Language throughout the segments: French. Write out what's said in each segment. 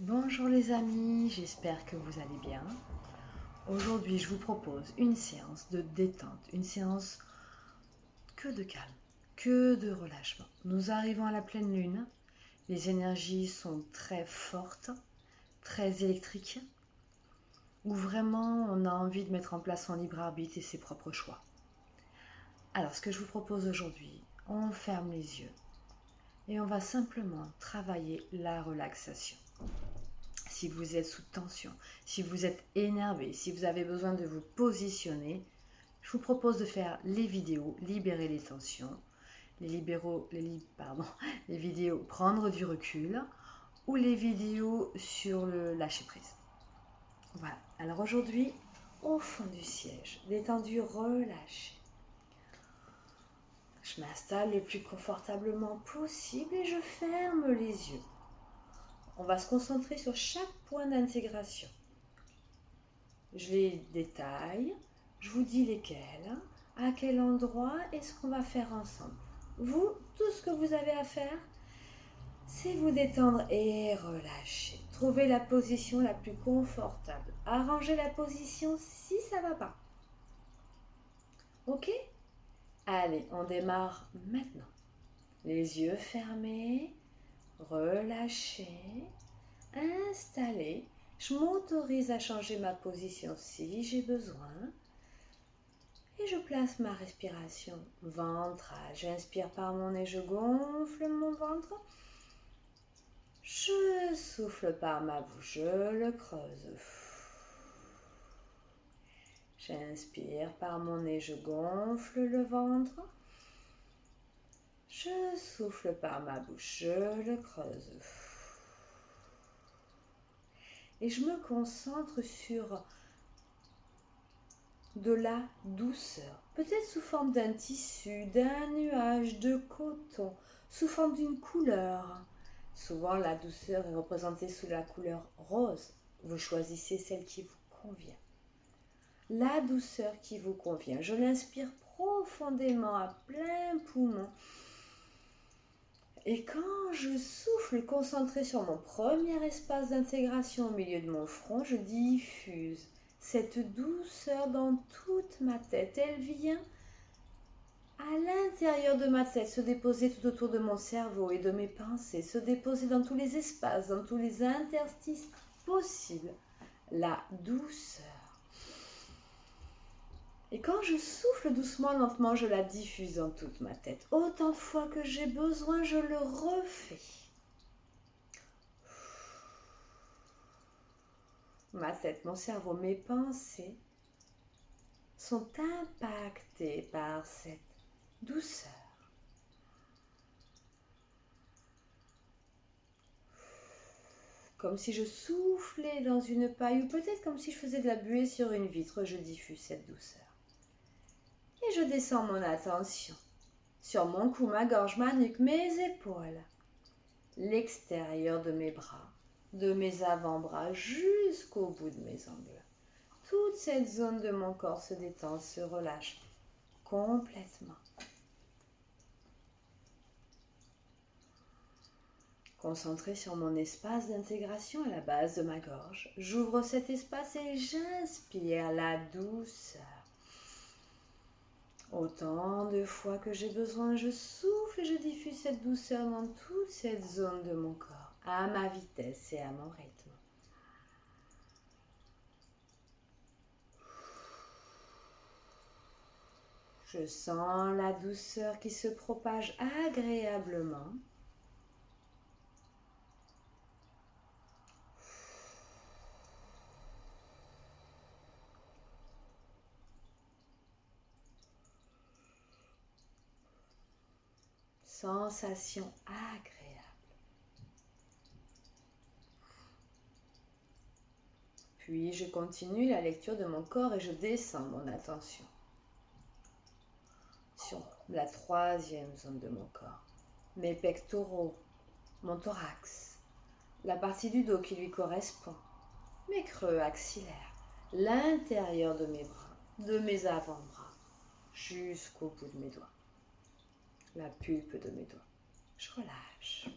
Bonjour les amis, j'espère que vous allez bien. Aujourd'hui, je vous propose une séance de détente, une séance que de calme, que de relâchement. Nous arrivons à la pleine lune, les énergies sont très fortes, très électriques, où vraiment on a envie de mettre en place son libre arbitre et ses propres choix. Alors, ce que je vous propose aujourd'hui, on ferme les yeux et on va simplement travailler la relaxation. Si vous êtes sous tension, si vous êtes énervé, si vous avez besoin de vous positionner, je vous propose de faire les vidéos libérer les tensions, les vidéos prendre du recul ou les vidéos sur le lâcher prise. Voilà. Alors aujourd'hui, au fond du siège, détendu, relâché. Je m'installe le plus confortablement possible et je ferme les yeux. On va se concentrer sur chaque point d'intégration. Je les détaille, je vous dis lesquels, à quel endroit et ce qu'on va faire ensemble. Vous, tout ce que vous avez à faire, c'est vous détendre et relâcher. Trouvez la position la plus confortable. Arrangez la position si ça ne va pas. Ok? Allez, on démarre maintenant. Les yeux fermés, relâchés, installés. Je m'autorise à changer ma position si j'ai besoin. Et je place ma respiration ventrale. J'inspire par mon nez, je gonfle mon ventre. Je souffle par ma bouche, je le creuse. J'inspire par mon nez, je gonfle le ventre. Je souffle par ma bouche, je le creuse. Et je me concentre sur de la douceur, peut-être sous forme d'un tissu, d'un nuage de coton, sous forme d'une couleur. Souvent, la douceur est représentée sous la couleur rose. Vous choisissez celle qui vous convient. La douceur qui vous convient. Je l'inspire profondément à plein poumon. Et quand je souffle concentré sur mon premier espace d'intégration au milieu de mon front, je diffuse cette douceur dans toute ma tête. Elle vient à l'intérieur de ma tête, se déposer tout autour de mon cerveau et de mes pensées, se déposer dans tous les espaces, dans tous les interstices possibles. La douceur. Et quand je souffle doucement, lentement, je la diffuse dans toute ma tête. Autant de fois que j'ai besoin, je le refais. Ma tête, mon cerveau, mes pensées sont impactés par cette douceur. Comme si je soufflais dans une paille ou peut-être comme si je faisais de la buée sur une vitre, je diffuse cette douceur. Et je descends mon attention sur mon cou, ma gorge, ma nuque, mes épaules, l'extérieur de mes bras, de mes avant-bras jusqu'au bout de mes ongles. Toute cette zone de mon corps se détend, se relâche complètement. Concentré sur mon espace d'intégration à la base de ma gorge, j'ouvre cet espace et j'inspire la douceur. Autant de fois que j'ai besoin, je souffle et je diffuse cette douceur dans toute cette zone de mon corps, à ma vitesse et à mon rythme. Je sens la douceur qui se propage agréablement. Sensation agréable. Puis je continue la lecture de mon corps et je descends mon attention sur la troisième zone de mon corps. Mes pectoraux, mon thorax, la partie du dos qui lui correspond, mes creux axillaires, l'intérieur de mes bras, de mes avant-bras, jusqu'au bout de mes doigts, la pulpe de mes doigts. Je relâche.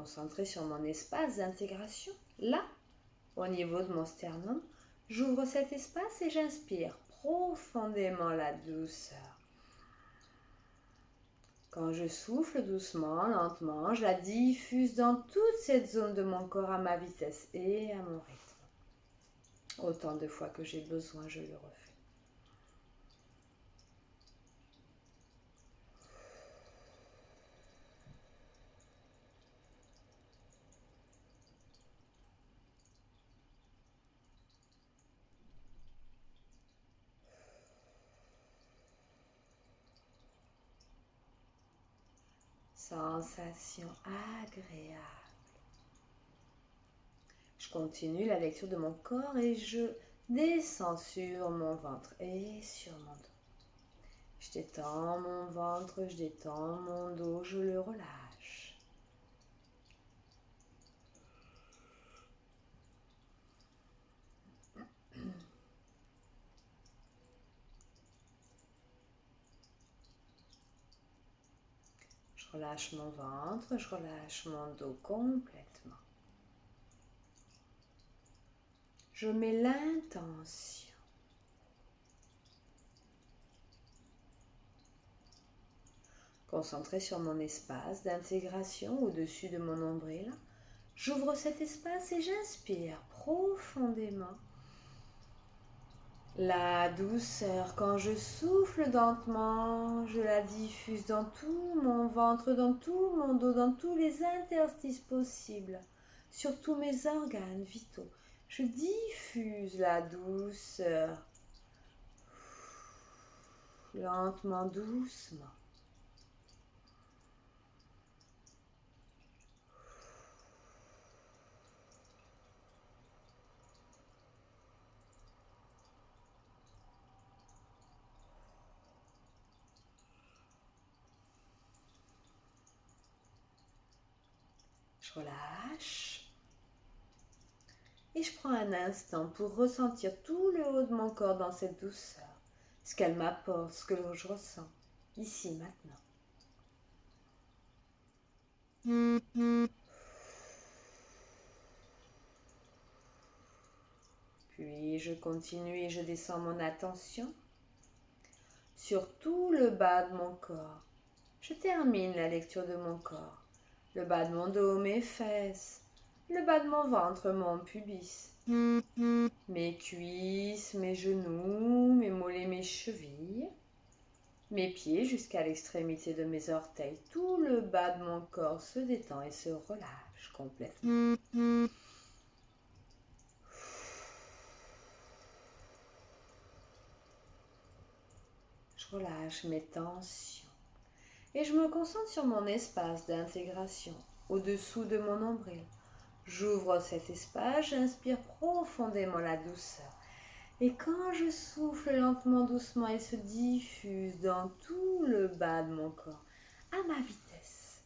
Concentré sur mon espace d'intégration, là, au niveau de mon sternum, j'ouvre cet espace et j'inspire profondément la douceur. Quand je souffle doucement, lentement, je la diffuse dans toute cette zone de mon corps à ma vitesse et à mon rythme. Autant de fois que j'ai besoin, je le refais. Sensation agréable. Je continue la lecture de mon corps et je descends sur mon ventre et sur mon dos. Je détends mon ventre, je détends mon dos, je le relâche. Je relâche mon ventre, je relâche mon dos complètement. Je mets l'intention. Concentré sur mon espace d'intégration au-dessus de mon nombril, j'ouvre cet espace et j'inspire profondément. La douceur, quand je souffle lentement, je la diffuse dans tout mon ventre, dans tout mon dos, dans tous les interstices possibles, sur tous mes organes vitaux. Je diffuse la douceur, lentement, doucement. Je relâche et je prends un instant pour ressentir tout le haut de mon corps dans cette douceur, ce qu'elle m'apporte, ce que je ressens, ici, maintenant. Puis je continue et je descends mon attention sur tout le bas de mon corps. Je termine la lecture de mon corps. Le bas de mon dos, mes fesses, le bas de mon ventre, mon pubis, mes cuisses, mes genoux, mes mollets, mes chevilles, mes pieds jusqu'à l'extrémité de mes orteils. Tout le bas de mon corps se détend et se relâche complètement. Je relâche mes tensions et je me concentre sur mon espace d'intégration au-dessous de mon nombril. J'ouvre cet espace, j'inspire profondément la douceur. Et quand je souffle lentement, doucement, elle se diffuse dans tout le bas de mon corps, à ma vitesse,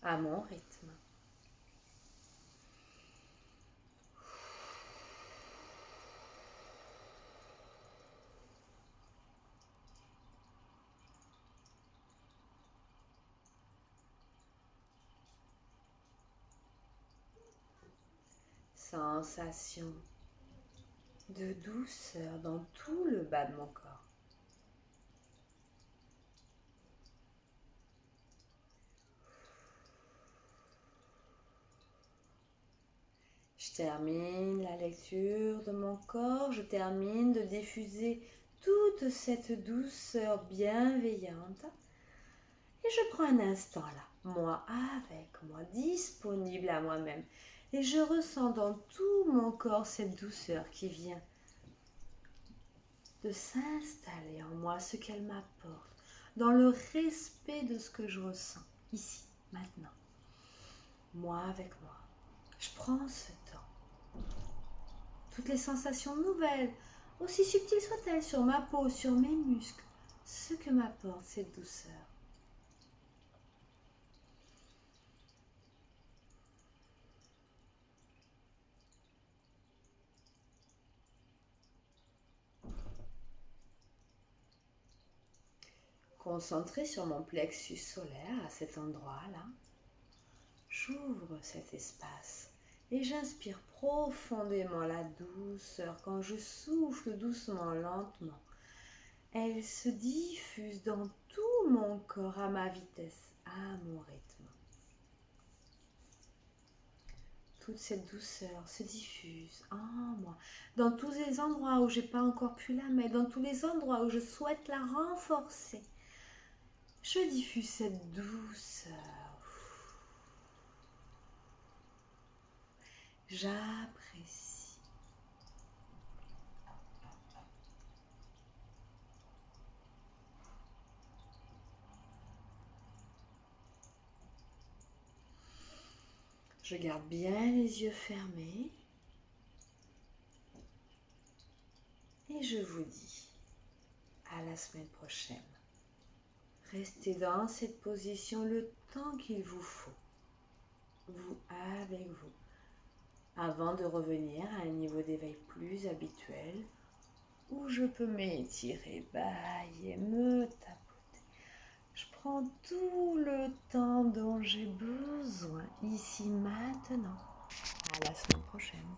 à mon rythme. Sensation de douceur dans tout le bas de mon corps. Je termine la lecture de mon corps, je termine de diffuser toute cette douceur bienveillante et je prends un instant là, moi avec moi, disponible à moi-même et je ressens dans tout mon corps cette douceur qui vient de s'installer en moi, ce qu'elle m'apporte, dans le respect de ce que je ressens, ici, maintenant, moi avec moi. Je prends ce temps. Toutes les sensations nouvelles, aussi subtiles soient-elles, sur ma peau, sur mes muscles, ce que m'apporte cette douceur. Concentré sur mon plexus solaire, à cet endroit-là, J'ouvre cet espace et j'inspire profondément la douceur. Quand je souffle doucement, lentement, elle se diffuse dans tout mon corps à ma vitesse, à mon rythme. Toute cette douceur se diffuse en moi, dans tous les endroits où j'ai pas encore pu la mettre, dans tous les endroits où je souhaite la renforcer. Je diffuse cette douceur. J'apprécie. Je garde bien les yeux fermés et je vous dis à la semaine prochaine. Restez dans cette position le temps qu'il vous faut, vous avec vous, avant de revenir à un niveau d'éveil plus habituel où je peux m'étirer, bailler, me tapoter. Je prends tout le temps dont j'ai besoin ici maintenant. À la semaine prochaine.